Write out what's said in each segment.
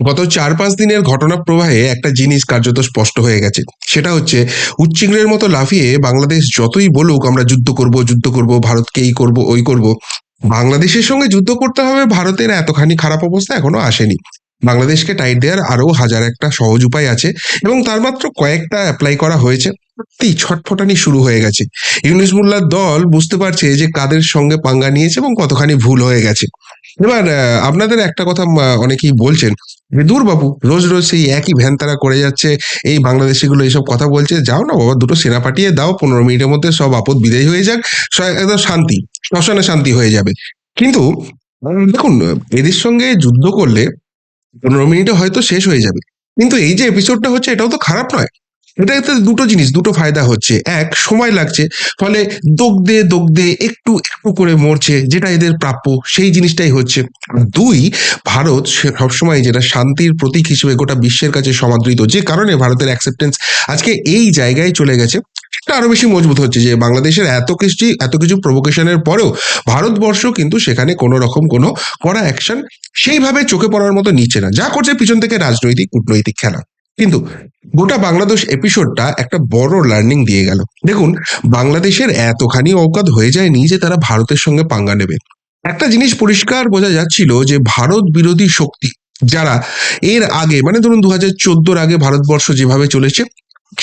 গত 4-5 দিনের ঘটনা প্রবাহে একটা জিনিস কার্যত স্পষ্ট হয়ে গেছে। সেটা হচ্ছে উচ্চিংড়ের মতো লাফিয়ে বাংলাদেশ যতই বলুক আমরা যুদ্ধ করব যুদ্ধ করব, ভারতকে এই করব ওই করব, বাংলাদেশের সঙ্গে যুদ্ধ করতে হবে ভারতের এতখানি খারাপ অবস্থা এখনো আসেনি। বাংলাদেশকে টাইট দেওয়ার আরো হাজার একটা সহজ উপায় আছে এবং তার মাত্র কয়েকটা অ্যাপ্লাই করা হয়েছে। সত্যি ছটফটানি শুরু হয়ে গেছে। ইউনূস মোল্লার দল বুঝতে পারছে যে কাদের সঙ্গে পাঙ্গা নিয়েছে এবং কতখানি ভুল হয়ে গেছে। এবার আপনাদের একটা কথা অনেকেই বলছেন যে দূর বাবু, রোজ রোজ সেই একই ভ্যানতারা করে যাচ্ছে, এই বাংলাদেশিগুলো এইসব কথা বলছে, যাও না বাবা দুটো সেনা পাঠিয়ে দাও, 15 মিনিটের মধ্যে সব আপদ বিদায় হয়ে যাক, একদম শান্তি, শ্মশানে শান্তি হয়ে যাবে। কিন্তু দেখুন, এদের সঙ্গে যুদ্ধ করলে 15 মিনিটে হয়তো শেষ হয়ে যাবে, কিন্তু এই যে এপিসোডটা হচ্ছে এটাও তো খারাপ নয়। এটাতে দুটো জিনিস, দুটো ফায়দা হচ্ছে। এক, সময় লাগছে, ফলে দগদে দগদে একটু একটু করে মরছে, যেটা এদের প্রাপ্য সেই জিনিসটাই হচ্ছে। আর দুই, ভারত সবসময় যেটা শান্তির প্রতীক হিসেবে গোটা বিশ্বের কাছে সমাদৃত, যে কারণে ভারতের অ্যাকসেপ্টেন্স আজকে এই জায়গায় চলে গেছে, সেটা আরো বেশি মজবুত হচ্ছে যে বাংলাদেশের এত কিছু প্রভোকেশনের পরেও ভারতবর্ষ কিন্তু সেখানে কোনো রকম কোনো কড়া অ্যাকশন সেইভাবে চোখে পড়ার মতো নিচ্ছে না, যা করছে পিছন থেকে রাজনৈতিক কূটনৈতিক খেলা। কিন্তু গোটা বাংলাদেশ এপিসোডটা একটা বড় লার্নিং দিয়ে গেল। দেখুন, বাংলাদেশের এতখানি অকাত হয়ে যায়নি যে তারা ভারতের সঙ্গে পাঙ্গা নেবে। একটা জিনিস পরিষ্কার বোঝা যাচ্ছিল যে ভারত বিরোধী শক্তি যারা এর আগে, মানে ধরুন 2014 আগে ভারতবর্ষ যেভাবে চলেছে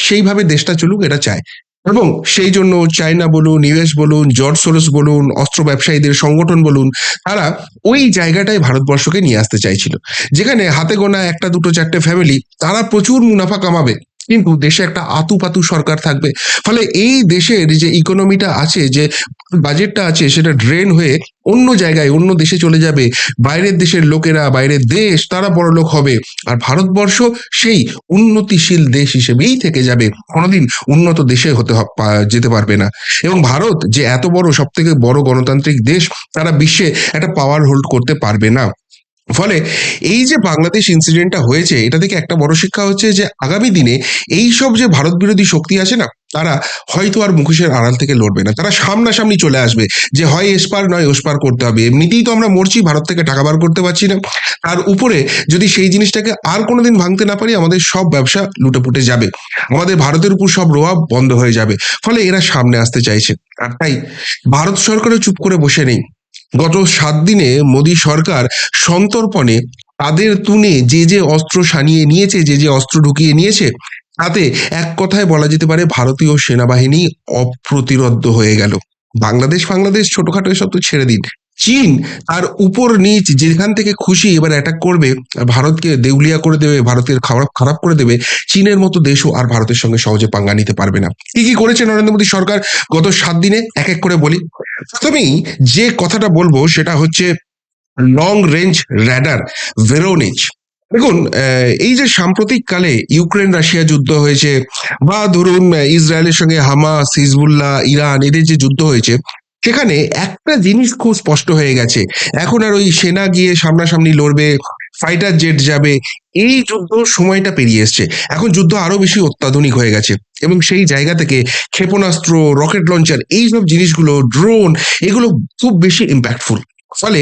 সেইভাবে দেশটা চলুক এটা চায়, এবং সেই জন্য চায়না বলুন, ইউএস বলুন, জর্জ সোরস বলুন, অস্ত্র ব্যবসায়ীদের সংগঠন বলুন, তারা ওই জায়গাটায় ভারতবর্ষকে নিয়ে আসতে চাইছিল, যেখানে হাতে গোনা একটা দুটো চারটে ফ্যামিলি তারা প্রচুর মুনাফা কামাবে, কিন্তু দেশে একটা আতুপাতু সরকার থাকবে। ফলে এই দেশের যে ইকোনমিটা আছে, যে বাজেটটা আছে, সেটা ড্রেন হয়ে অন্য জায়গায় অন্য দেশে চলে যাবে। বাইরের দেশের লোকেরা, বাইরের দেশ তারা বড়লোক হবে, আর ভারতবর্ষ সেই উন্নতিশীল দেশ হিসেবেই থেকে যাবে, কোনোদিন উন্নত দেশে যেতে পারবে না। এবং ভারত যে এত বড়, সব থেকে বড় গণতান্ত্রিক দেশ, তারা বিশ্বে একটা পাওয়ার হোল্ড করতে পারবে না। ফলে এই যে বাংলাদেশ ইনসিডেন্টটা হয়েছে, এটা থেকে একটা বড় শিক্ষা হচ্ছে যে আগামী দিনে এই সব যে ভারত বিরোধী শক্তি আছে না, তারা হয়তো আর মুখোশের আড়াল থেকে লড়বে না, তারা সামনাসামনি চলে আসবে যে হয় এসপার নয় ওসপার করতে হবে। এমনিতেই তো আমরা মরছি, ভারত থেকে টাকা বার করতে পারছি না, তার উপরে যদি সেই জিনিসটাকে আর কোনোদিন ভাঙতে না পারি, আমাদের সব ব্যবসা লুটেপুটে যাবে, আমাদের ভারতের উপর সব প্রভাব বন্ধ হয়ে যাবে। ফলে এরা সামনে আসতে চাইছে। আর তাই ভারত সরকারও চুপ করে বসে নেই। গত 7 দিনে মোদী সরকার সন্তর্পণে তাদের তুনে যে যে অস্ত্র সানিয়ে নিয়েছে, যে যে অস্ত্র ঢুকিয়ে নিয়েছে, তাতে এক কথায় বলা যেতে পারে ভারতীয় সেনাবাহিনী অপ্রতিরোধ্য হয়ে গেল। বাংলাদেশ ছোটখাটো এসব তো ছেড়ে দিন, চীন তার উপর নিচ যেখান থেকে খুশি এবার অ্যাটাক করবে, ভারতকে দেউলিয়া করে দেবে, ভারতের খারাপ খারাপ করে দেবে। চীনের মতো দেশও আর ভারতের সঙ্গে সহজে পাঙ্গা নিতে পারবে না। কি কি করেছে নরেন্দ্র মোদী সরকার গত 7 দিনে, এক এক করে বলি। প্রথমেই যে কথাটা বলবো সেটা হচ্ছে লং রেঞ্জ র্যাডার ভেরোনিচ। দেখুন, এই যে সাম্প্রতিক কালে ইউক্রেন রাশিয়া যুদ্ধ হয়েছে, বা ধরুন ইসরায়েলের সঙ্গে হামাস, হিজবুল্লাহ, ইরান এদের যে যুদ্ধ হয়েছে, সেখানে একটা জিনিস খুব স্পষ্ট হয়ে গেছে, এখন আর ওই সেনা গিয়ে সামনাসামনি লড়বে, ফাইটার জেট যাবে, এই যুদ্ধ সময়টা পেরিয়ে এসছে। এখন যুদ্ধ আরো বেশি অত্যাধুনিক হয়ে গেছে, এবং সেই জায়গা থেকে ক্ষেপণাস্ত্র, রকেট লঞ্চার, এইসব জিনিসগুলো, ড্রোন, এগুলো খুব বেশি ইম্প্যাক্টফুল। ফলে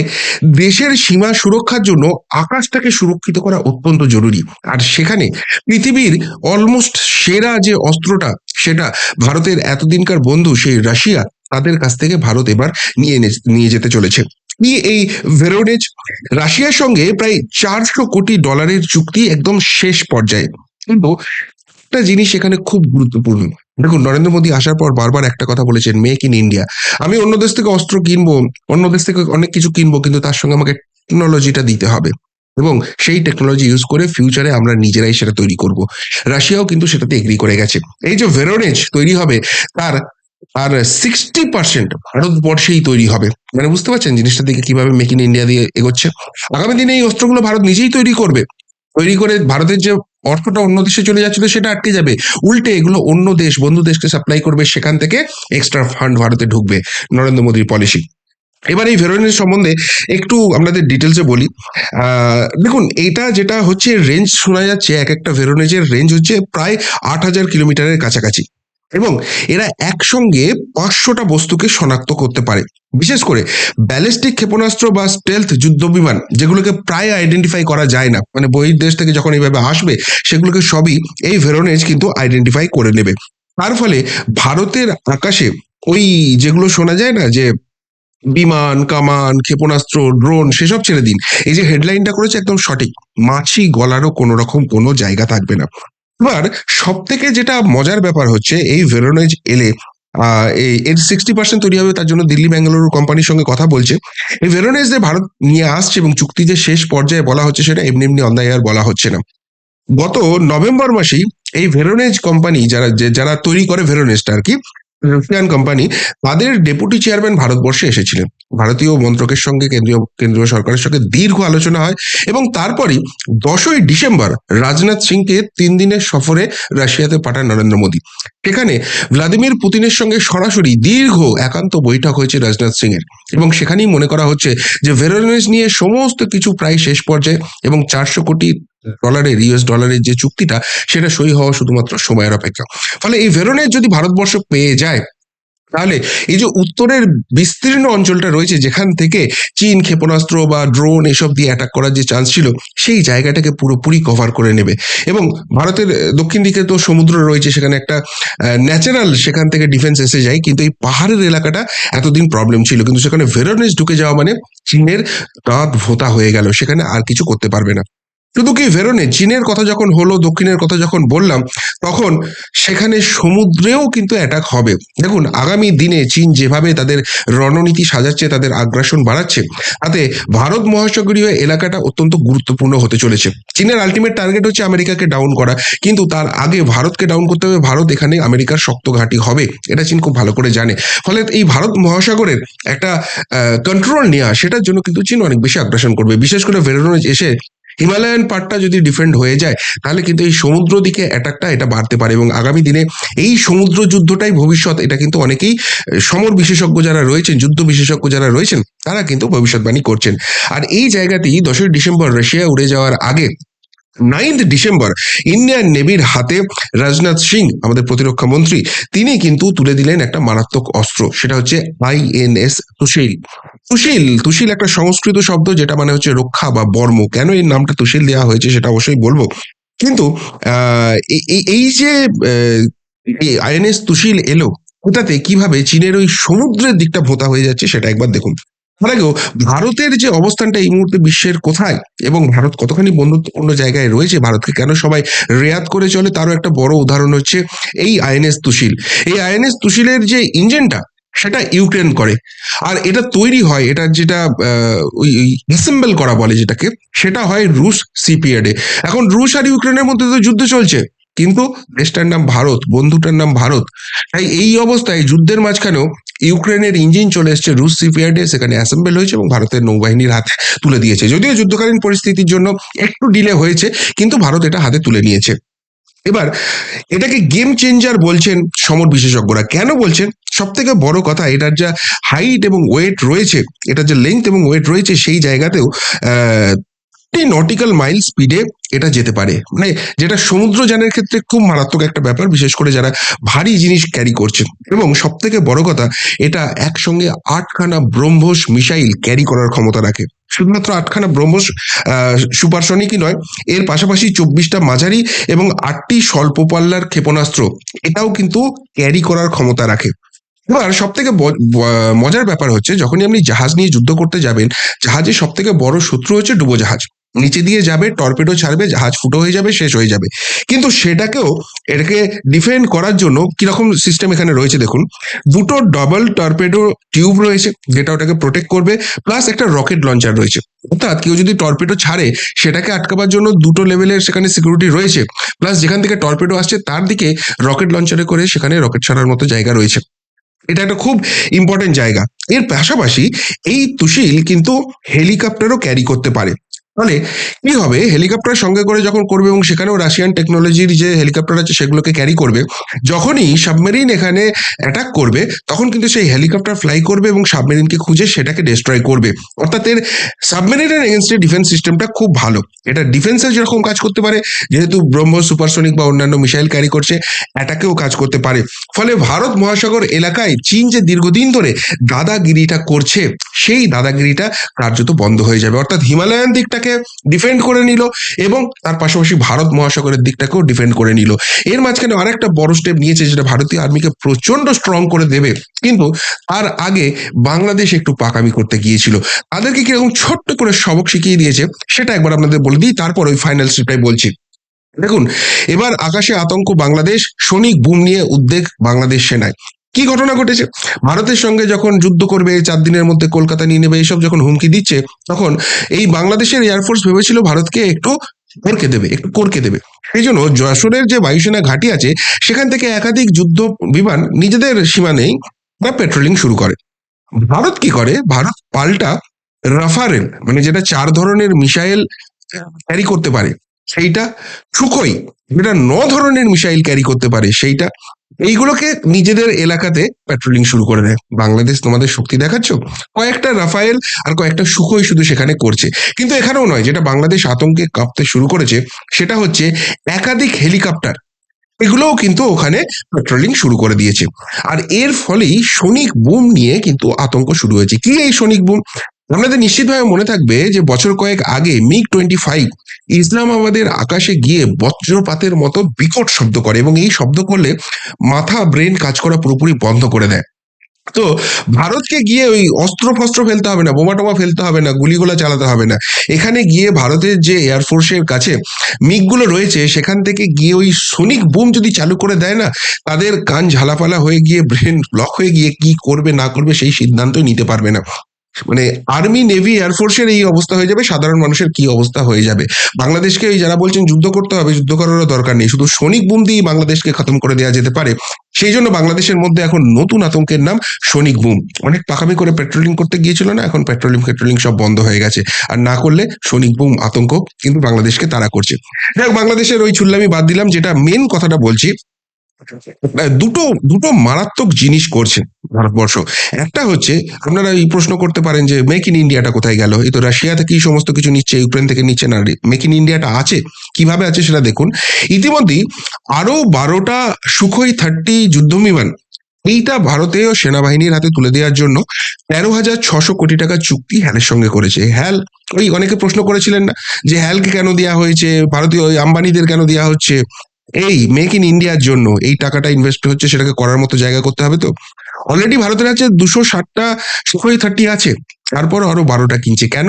দেশের সীমা সুরক্ষার জন্য আকাশটাকে সুরক্ষিত করা অত্যন্ত জরুরি। আর সেখানে পৃথিবীর অলমোস্ট সেরা যে অস্ত্রটা, সেটা ভারতের এতদিনকার বন্ধু সেই রাশিয়া, তাদের কাছ থেকে ভারত এবার নিয়ে যেতে চলেছে। কি এই ভেরোনেজ, রাশিয়ার সঙ্গে প্রায় $400 কোটি চুক্তি একদম শেষ পর্যায়ে। কিন্তু একটা জিনিস এখানে খুব গুরুত্বপূর্ণ। দেখুন, নরেন্দ্র মোদী আসার পর বারবার একটা কথা বলেছেন, মেক ইন ইন্ডিয়া। আমি অন্য দেশ থেকে অস্ত্র কিনবো, অন্য দেশ থেকে অনেক কিছু কিনবো, কিন্তু তার সঙ্গে আমাকে টেকনোলজিটা দিতে হবে, এবং সেই টেকনোলজি ইউজ করে ফিউচারে আমরা নিজেরাই সেটা তৈরি করব। রাশিয়াও কিন্তু সেটাতে এগ্রি করে গেছে। এই যে ভেরোনেজ তৈরি হবে, তার আর 60% ভারতবর্ষেই তৈরি হবে। মানে বুঝতে পারছেন জিনিসটা দেখে কিভাবে মেক ইন ইন্ডিয়া দিয়ে এগোচ্ছে। আগামী দিনে এই অস্ত্রগুলো ভারত নিজেই তৈরি করবে, তৈরি করে ভারতের যে অর্থটা অন্য দেশে চলে যাচ্ছিল সেটা আটকে যাবে, উল্টে এগুলো অন্য দেশ, বন্ধু দেশকে সাপ্লাই করবে, সেখান থেকে এক্সট্রা ফান্ড ভারতে ঢুকবে, নরেন্দ্র মোদীর পলিসি। এবার এই ভেরোনিজ সম্বন্ধে একটু আপনাদের ডিটেলসে বলি। দেখুন, এটা যেটা হচ্ছে রেঞ্জ শোনা যাচ্ছে, এক একটা ভেরোনিজের রেঞ্জ হচ্ছে প্রায় 8,000 কিলোমিটারের কাছাকাছি। এবং এরা একসঙ্গে 500টা বস্তুকে শনাক্ত করতে পারে। বিশেষ করে ব্যালিস্টিক ক্ষেপণাস্ত্র বা স্টেলথ যুদ্ধ বিমান, যেগুলোকে প্রায় আইডেন্টিফাই করা যায় না, মানে বহির্দেশ থেকে যখন এইভাবে আসবে সেগুলোকে সবই এই ভেরোনেজ কিন্তু আইডেন্টিফাই করে নেবে। তার ফলে ভারতের আকাশে ওই যেগুলো শোনা যায় না যে বিমান, কামান, ক্ষেপণাস্ত্র, ড্রোন, সেসব ছেড়ে দিন। এই যে হেডলাইনটা করেছে একদম সঠিক, মাছি গলারও কোনো রকম কোনো জায়গা থাকবে না। এবার সব থেকে যেটা মজার ব্যাপার হচ্ছে, এই ভেরোনেজ এলে এর 60% তৈরি হবে, তার জন্য দিল্লি ব্যাঙ্গালুরু কোম্পানির সঙ্গে কথা বলছে। এই ভেরোনেজ যে ভারত নিয়ে আসছে এবং চুক্তি যে শেষ পর্যায়ে বলা হচ্ছে, সেটা এমনি এমনি অন দ্য এয়ার বলা হচ্ছে না। গত নভেম্বর মাসেই এই ভেরোনেজ কোম্পানি, যারা তৈরি করে ভেরোনেজটা আর কি, রাশিয়ান কোম্পানি, তাদের ডেপুটি চেয়ারম্যান ভারতবর্ষে এসেছিলেন। ভারতীয় মন্ত্রকের সঙ্গে কেন্দ্রীয় সরকারের সঙ্গে দীর্ঘ আলোচনা হয় এবং তারপরই 10ই ডিসেম্বর রাজনাথ সিংকে 3 দিনের সফরে রাশিয়াতে পাঠান নরেন্দ্র মোদী। সেখানে ভ্লাদিমির পুতিনের সঙ্গে সরাসরি দীর্ঘ একান্ত বৈঠক হয়েছে রাজনাথ সিং এর, এবং সেখানেই মনে করা হচ্ছে যে ভেরোনেজ নিয়ে সমস্ত কিছু প্রায় শেষ পর্যায়ে, এবং 400 কোটি ইউএস ডলারের যে চুক্তিটা, সেটা সই হওয়া শুধুমাত্র সময়ের অপেক্ষা। ফলে এই ভেরোনেজ যদি ভারতবর্ষ পেয়ে যায়, তাহলে এই যে উত্তরের বিস্তীর্ণ অঞ্চলটা রয়েছে, যেখান থেকে চীন ক্ষেপণাস্ত্র বা ড্রোন এসব দিয়ে অ্যাটাক করার যে চান্স ছিল, সেই জায়গাটাকে পুরোপুরি কভার করে নেবে। এবং ভারতের দক্ষিণ দিকে তো সমুদ্র রয়েছে, সেখানে একটা ন্যাচারাল সেখান থেকে ডিফেন্স এসে যায়, কিন্তু এই পাহাড়ের এলাকাটা এতদিন প্রবলেম ছিল, কিন্তু সেখানে ভেরোনেজ ঢুকে যাওয়া মানে চীনের দাঁত ভোঁতা হয়ে গেল, সেখানে আর কিছু করতে পারবে না। শুধু কি ভেরোনে, চীনের কথা যখন হলো, দক্ষিণের কথা যখন বললাম, তখন সেখানে সমুদ্রেও কিন্তু অ্যাটাক হবে। দেখুন, আগামী দিনে চীন যেভাবে তাদের রণনীতি সাজাচ্ছে, তাদের আগ্রাসন বাড়াচ্ছে, তাতে ভারত মহাসাগরীয় এলাকাটা অত্যন্ত গুরুত্বপূর্ণ হতে চলেছে। চীনের আলটিমেট টার্গেট হচ্ছে আমেরিকাকে ডাউন করা, কিন্তু তার আগে ভারতকে ডাউন করতে হবে। ভারত এখানে আমেরিকার শক্ত ঘাঁটি হবে, এটা চীন খুব ভালো করে জানে। ফলে এই ভারত মহাসাগরের একটা কন্ট্রোল নেওয়া, সেটার জন্য কিন্তু চীন অনেক বেশি আগ্রাসন করবে। বিশেষ করে ভেরোনেজ এসে হিমালয়ান পার্টটা যদি ডিফেন্ড হয়ে যায়, তাহলে কিন্তু এই সমুদ্র দিকে অ্যাটাকটা এটা বাড়তে পারে, এবং আগামী দিনে এই সমুদ্র যুদ্ধটাই ভবিষ্যৎ। এটা কিন্তু অনেকেই সমর বিশেষজ্ঞ যারা রয়েছেন, যুদ্ধ বিশেষজ্ঞ যারা রয়েছেন, তারা কিন্তু ভবিষ্যৎবাণী করছেন। আর এই জায়গাতেই 10ই ডিসেম্বর রাশিয়া উড়ে যাওয়ার আগে 9th ডিসেম্বর ইন্ডিয়ান নেভির হাতে রাজনাথ সিং, আমাদের প্রতিরক্ষা মন্ত্রী, তিনি কিন্তু তুলে দিলেন একটা মারাত্মক অস্ত্র। সেটা হচ্ছে আইএনএস তুশিল। তুশিল তুশিল একটা সংস্কৃত শব্দ, যেটা মানে হচ্ছে রক্ষা বা বর্ম। কেন এই নামটা তুশিল দেওয়া হয়েছে সেটা অবশ্যই বলবো, কিন্তু এই যে আইএনএস তুশিল এলো, ওটাতে কিভাবে চীনের ওই সমুদ্রের দিকটা ভোঁতা হয়ে যাচ্ছে সেটা একবার দেখুন। তার আগেও ভারতের যে অবস্থানটা এই মুহূর্তে বিশ্বের কোথায়, এবং ভারত কতখানি বন্ধুত্বপূর্ণ জায়গায় রয়েছে, ভারতকে কেন সবাই রেয়াত করে চলে, তারও একটা বড় উদাহরণ হচ্ছে এই আইএনএস তুশিল। এই আইএনএস তুশিলের যে ইঞ্জিনটা, সেটা ইউক্রেন করে। আর এটা তৈরি হয়, এটা যেটা ওই অ্যাসেম্বল করা বলে যেটাকে, সেটা হয় রুশ সিপিয়ার্ডে। এখন রুশ আর ইউক্রেনের মধ্যে তো যুদ্ধ চলছে, কিন্তু দেশটার নাম ভারত, বন্ধুটার নাম ভারত। তাই এই অবস্থায় যুদ্ধের মাঝখানেও ইউক্রেনের ইঞ্জিন চলে এসছে রুশ সিপিয়ার্ডে, সেখানে অ্যাসেম্বল হয়েছে এবং ভারতের নৌবাহিনীর হাতে তুলে দিয়েছে। যদিও যুদ্ধকালীন পরিস্থিতির জন্য একটু ডিলে হয়েছে, কিন্তু ভারত এটা হাতে তুলে নিয়েছে। এবার এটাকে গেম চেঞ্জার বলছেন সমর বিশেষজ্ঞরা। কেন বলছেন? সব থেকে বড় কথা, এটার যা হাইট এবং ওয়েট রয়েছে, এটার যে লেন্থ এবং ওয়েট রয়েছে, সেই জায়গাতেও নটিক্যাল মাইল স্পিডে এটা যেতে পারে, মানে যেটা সমুদ্রযানের ক্ষেত্রে খুব মারাত্মক একটা ব্যাপার, বিশেষ করে যারা ভারী জিনিস ক্যারি করছে। এবং সব থেকে বড় কথা, এটা একসঙ্গে 8খানা ব্রহ্মোস মিসাইল ক্যারি করার ক্ষমতা রাখে। শুধুমাত্র 8খানা ব্রহ্মোস সুপারসনিকই নয়, এর পাশাপাশি 24টা মাঝারি এবং 8টি স্বল্প পাল্লার ক্ষেপণাস্ত্র এটাও কিন্তু ক্যারি করার ক্ষমতা রাখে। এবার সব থেকে মজার ব্যাপার হচ্ছে, যখনই আপনি জাহাজ নিয়ে যুদ্ধ করতে যাবেন, জাহাজের সব থেকে বড় শত্রু হচ্ছে ডুবোজাহাজ। নিচে দিয়ে যাবে, টর্পেডো ছাড়বে, জাহাজ ফুটো হয়ে যাবে, শেষ হয়ে যাবে। কিন্তু সেটাকেও, এটাকে ডিফেন্ড করার জন্য কিরকম সিস্টেম এখানে রয়েছে দেখুন। দুটো ডবল টর্পেডো টিউব রয়েছে, যেটা ওটাকে প্রোটেক্ট করবে, প্লাস একটা রকেট লঞ্চার রয়েছে। অর্থাৎ কেউ যদি টর্পেডো ছাড়ে, সেটাকে আটকাবার জন্য দুটো লেভেলের সেখানে সিকিউরিটি রয়েছে, প্লাস যেখান থেকে টর্পেডো আসছে তার দিকে রকেট লঞ্চারে করে সেখানে রকেট ছাড়ার মতো জায়গা রয়েছে। এটা একটা খুব ইম্পর্টেন্ট জায়গা। এর পাশাপাশি এই তুশিল কিন্তু হেলিকপ্টারও ক্যারি করতে পারে। ফলে কি হবে, হেলিকপ্টার সঙ্গে করে যখন করবে এবং সেখানেও রাশিয়ান টেকনোলজির যে হেলিকপ্টার আছে সেগুলোকে ক্যারি করবে, যখনই সাবমেরিন এখানে অ্যাটাক করবে তখন কিন্তু সেই হেলিকপ্টার ফ্লাই করবে এবং সাবমেরিনকে খুঁজে সেটাকে ডিস্ট্রয় করবে। অর্থাৎ এর সাবমেরিনের এগেনস্টে ডিফেন্স সিস্টেমটা খুব ভালো। এটা ডিফেন্সে যেরকম কাজ করতে পারে, যেহেতু ব্রহ্মোস সুপারসনিক বা অন্যান্য মিসাইল ক্যারি করছে, অ্যাটাকেও কাজ করতে পারে। ফলে ভারত মহাসাগর এলাকায় চীন যে দীর্ঘদিন ধরে দাদাগিরিটা করছে, সেই দাদাগিরিটা কার্যত বন্ধ হয়ে যাবে। অর্থাৎ হিমালয়ান দিকটাকে ডিফেন্ড করে নিল এবং তার পাশাপাশি ভারত মহাসাগরের দিকটাকেও ডিফেন্ড করে নিল। এর মাঝখানে আরেকটা বড় স্টেপ নিয়েছে, যেটা ভারতীয় আর্মিকে প্রচন্ড স্ট্রং করে দেবে। কিন্তু তার আগে বাংলাদেশ একটু পাকামি করতে গিয়েছিল, তাদেরকে কিরকম ছোট্ট করে সবক শিখিয়ে দিয়েছে সেটা একবার আপনাদের বলে দিই, তারপর ওই ফাইনাল স্টেপটাই বলছি। দেখুন, এবার আকাশে আতঙ্ক বাংলাদেশ, সৈনিক বুম নিয়ে উদ্বেগ বাংলাদেশ সেনায়। কি ঘটনা ঘটেছে, ভারতের সঙ্গে যখন যুদ্ধ করবে, 4 দিনের মধ্যে কলকাতা নিয়ে নেবে, এইসব যখন হুমকি দিচ্ছে, তখন এই বাংলাদেশের এয়ারফোর্স ভেবেছিল ভারতকে একটু করকে দেবে, একটু করকে দেবে। সেই জন্য যশোরের যে বায়ুসেনা ঘাঁটি আছে সেখান থেকে একাধিক যুদ্ধ বিমান নিজেদের সীমানেই বা পেট্রোলিং শুরু করে। ভারত কি করে, ভারত পাল্টা রাফারেল, মানে যেটা 4 ধরনের মিসাইল ক্যারি করতে পারে সেইটা, সুখোই যেটা 9 ধরনের মিসাইল ক্যারি করতে পারে সেইটা, এইগুলোকে নিজেদের এলাকাতে পেট্রোলিং শুরু করে দেয়। বাংলাদেশ তোমাদের শক্তি দেখাচ্ছ, কয়েকটা রাফায়েল আর কয়েকটা সুখোই শুধু সেখানে করছে। কিন্তু এখানেও নয়, যেটা বাংলাদেশ আতঙ্কে কাঁপতে শুরু করেছে সেটা হচ্ছে একাধিক হেলিকপ্টার, এগুলোও কিন্তু ওখানে পেট্রোলিং শুরু করে দিয়েছে। আর এর ফলেই সনিক বুম নিয়ে কিন্তু আতঙ্ক শুরু হয়েছে। কি এই সনিক বুম? আপনাদের নিশ্চিতভাবে মনে থাকবে যে বছর কয়েক আগে MiG-25 ইসলামাবাদের আকাশে গিয়ে বজ্রপাতের মতো বিকট শব্দ করে, এবং এই শব্দ করলে মাথা ব্রেন কাজ করা পুরোপুরি বন্ধ করে দেয়। তো ভারতকে গিয়ে ওই অস্ত্র ফস্ত্র ফেলতে হবে না, বোমা টোমা ফেলতে হবে না, গুলিগোলা চালাতে হবে না। এখানে গিয়ে ভারতের যে এয়ারফোর্সের কাছে মিগগুলো রয়েছে সেখান থেকে গিয়ে ওই সনিক বুম যদি চালু করে দেয় না, তাদের কান ঝালাপালা হয়ে গিয়ে ব্রেন ব্লক হয়ে গিয়ে কি করবে না করবে সেই সিদ্ধান্তই নিতে পারবে না। মানে আর্মি নেভি এয়ারফোর্সের এই অবস্থা হয়ে যাবে, সাধারণ মানুষের কি অবস্থা হয়ে যাবে। বাংলাদেশকে এই যারা বলছেন যুদ্ধ করতে হবে, যুদ্ধ করারও দরকার নেই, শুধু সনিক বুম দিয়ে বাংলাদেশকে খতম করে দেওয়া যেতে পারে। সেই জন্য বাংলাদেশের মধ্যে এখন নতুন আতঙ্কের নাম সনিক বুম। অনেক পাকামি করে পেট্রোলিং করতে গিয়েছিল না, এখন পেট্রোলিং সব বন্ধ হয়ে গেছে। আর না করলে সনিক বুম আতঙ্ক কিন্তু বাংলাদেশকে তাড়া করছে। যাই হোক, বাংলাদেশের ওই চুল্লামি বাদ দিলাম, যেটা মেন কথাটা বলছি। দুটো দুটো মারাত্মক জিনিস করছে ভারতবর্ষ। একটা হচ্ছে, আপনারা এই প্রশ্ন করতে পারেন যে মেক ইন ইন্ডিয়াটা কোথায় গেল, এই তো রাশিয়া থেকেই সমস্ত কিছু নিচ্ছে, ইউক্রেন থেকে নিচ্ছে না, মেক ইন ইন্ডিয়াটা আছে, কিভাবে আছে সেটা দেখুন। ইতিমধ্যেই আরো 12টা সুখোই 30 যুদ্ধ বিমান এইটা ভারতীয় সেনাবাহিনীর হাতে তুলে দেওয়ার জন্য 13,600 কোটি টাকা চুক্তি হ্যালের সঙ্গে করেছে। হ্যাল, ওই অনেকে প্রশ্ন করেছিলেন না যে হ্যালকে কেন দেওয়া হয়েছে, ভারতীয় ওই আম্বানিদের কেন দেওয়া হচ্ছে, এই মেক ইন ইন্ডিয়ার জন্য এই টাকাটা ইনভেস্ট হচ্ছে, সেটাকে করার মতো জায়গা করতে হবে। তো অলরেডি ভারতের কাছে 260টা সুখোই 30 আছে, তারপর আরো 12টা কিনছে। কেন?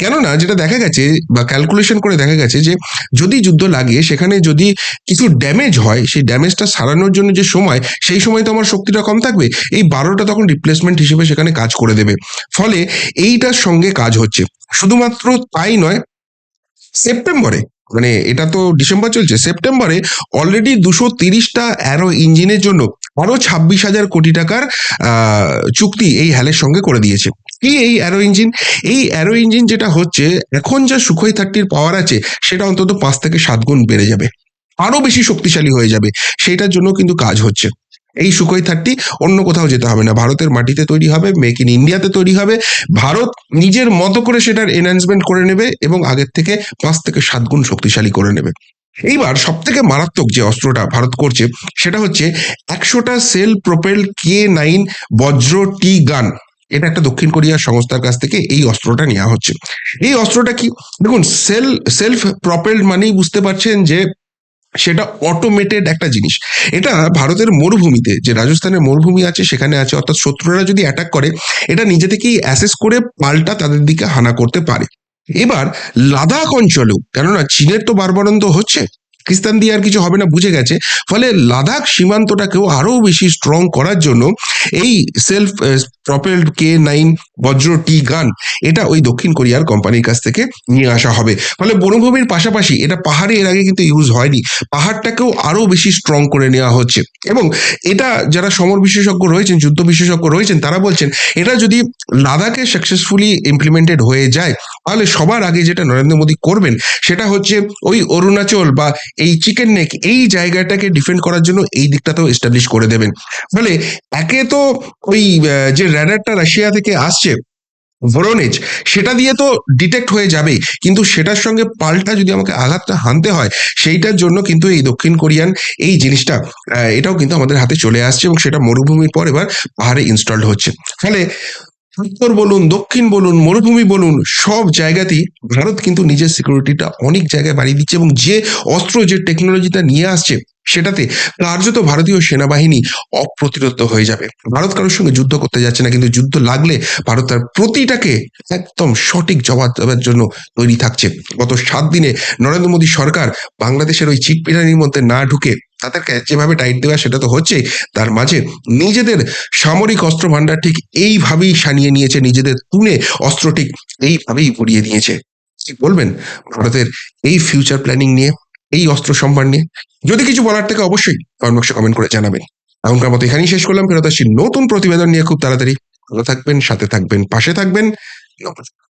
কেননা যেটা দেখা গেছে বা ক্যালকুলেশন করে দেখা গেছে যে যদি যুদ্ধ লাগে, সেখানে যদি কিছু ড্যামেজ হয়, সেই ড্যামেজটা সারানোর জন্য যে সময়, সেই সময় তো আমার শক্তিটা কম থাকবে, এই 12টা তখন রিপ্লেসমেন্ট হিসেবে সেখানে কাজ করে দেবে। ফলে এইটার সঙ্গে কাজ হচ্ছে। শুধুমাত্র তাই নয়, সেপ্টেম্বরে, মানে এটা তো ডিসেম্বর চলছে, সেপ্টেম্বরে অলরেডি 230টা অ্যারো ইঞ্জিনের জন্য আরো 26,000 কোটি টাকার চুক্তি এই হ্যালের সঙ্গে করে দিয়েছে। কি এই অ্যারো ইঞ্জিন? এই অ্যারো ইঞ্জিন যেটা হচ্ছে, এখন যা সুখোই 30-র পাওয়ার আছে সেটা অন্তত 5 থেকে 7 গুণ বেড়ে যাবে, আরো বেশি শক্তিশালী হয়ে যাবে। সেইটার জন্য কিন্তু কাজ হচ্ছে। এই সুখোই 30 অন্য কোথাও যেতে হবে না, ভারতের মাটিতে তৈরি হবে, মেক ইন ইন্ডিয়াতে তৈরি হবে। ভারত নিজের মতো করে সেটার এনহ্যান্সমেন্ট করে নেবে এবং আগের থেকে 5 থেকে 7 গুণ শক্তিশালী করে নেবে। এইবার সব থেকে মারাত্মক যে অস্ত্রটা ভারত করছে সেটা হচ্ছে 100টা সেল প্রোপেল K9 বজ্র টি গান। এটা একটা দক্ষিণ কোরিয়ার সংস্থার কাছ থেকে এই অস্ত্রটা নেওয়া হচ্ছে। এই অস্ত্রটা কি? দেখুন, সেলফ প্রপেলড মানেই বুঝতে পারছেন যে সেটা অটোমেটেড একটা জিনিস। এটা ভারতের মরুভূমিতে, যে রাজস্থানের মরুভূমি আছে সেখানে আছে, অর্থাৎ শত্রুরা যদি অ্যাটাক করে এটা নিজে থেকেই অ্যাসেস করে পাল্টা তাদের দিকে হানা করতে পারে। এবার লাদাখ অঞ্চলেও, কেননা চীনের তো বারবারন্ত হচ্ছে, পাকিস্তান দিয়ে আর কিছু হবে না বুঝে গেছে। ফলে লাদাখ সীমান্তটাকেও আরো বেশি স্ট্রং করার জন্য এই সেলফ প্রপেলড K9 বজ্র টি গান এটা ওই দক্ষিণ কোরিয়ার কোম্পানির কাছ থেকে নিয়ে আসা হবে। ফলে বনভূমির পাশাপাশি এটা পাহাড়ে এর আগে কিন্তু ইউজ হয়নি, পাহাড়টাকেও আরো বেশি স্ট্রং করে নেওয়া হচ্ছে। এবং এটা যারা সমর বিশেষজ্ঞ রয়েছেন, যুদ্ধ বিশেষজ্ঞ রয়েছেন, তারা বলছেন এটা যদি লাদাখে সাকসেসফুলি ইমপ্লিমেন্টেড হয়ে যায়, তাহলে সবার আগে যেটা নরেন্দ্র মোদী করবেন সেটা হচ্ছে ওই অরুণাচল বা এই চিকেন নেক এই জায়গাটাকে ডিফেন্ড করার জন্য এই দিকটাতেও এস্টাবলিশ করে দেবেন। ফলে একে তো ওই যে র্যাডারটা রাশিয়া থেকে আসছে ভোরোনেজ, সেটা দিয়ে তো ডিটেক্ট হয়ে যাবেই, কিন্তু সেটার সঙ্গে পাল্টা যদি আমাকে আঘাতটা হানতে হয়, সেইটার জন্য কিন্তু এই দক্ষিণ কোরিয়ান এই জিনিসটা এটাও কিন্তু আমাদের হাতে চলে আসছে, এবং সেটা মরুভূমির পর এবার পাহাড়ে ইনস্টলড হচ্ছে। ফলে উত্তর বলুন, দক্ষিণ বলুন, মরুভূমি বলুন, সব জায়গাতেই ভারত কিন্তু নিজের সিকিউরিটিটা অনেক জায়গায় বাড়িয়ে দিচ্ছে, এবং যে অস্ত্র যে টেকনোলজিটা নিয়ে আসছে সেটাতে কার্যত ভারতীয় সেনাবাহিনী অপ্রতিরোধ হয়ে যাবে। ভারত কারোর সঙ্গে যুদ্ধ করতে যাচ্ছে না, কিন্তু যুদ্ধ লাগলে ভারত তার প্রতিটাকে একদম সঠিক জবাব দেওয়ার জন্য তৈরি থাকছে। গত 7 দিনে নরেন্দ্র মোদী সরকার বাংলাদেশের ওই চিটপিটানির মধ্যে না ঢুকে তাদেরকে যেভাবে টাইট দেওয়া সেটা তো হচ্ছেই, তার মাঝে নিজেদের সামরিক অস্ত্র ভান্ডার ঠিক এইভাবেই সানিয়ে নিয়েছে, নিজেদের তুলে অস্ত্র ঠিক এইভাবেই ভরিয়ে দিয়েছে। কি বলবেন ভারতের এই ফিউচার প্ল্যানিং নিয়ে, এই অস্ত্র সম্ভার নিয়ে? যদি কিছু বলার থেকে অবশ্যই কমেন্ট বক্সে কমেন্ট করে জানাবেন। এখনকার মতো এখানেই শেষ করলাম, ফেরত আসছি নতুন প্রতিবেদন নিয়ে খুব তাড়াতাড়ি। ভালো থাকবেন, সাথে থাকবেন, পাশে থাকবেন। নমস্কার।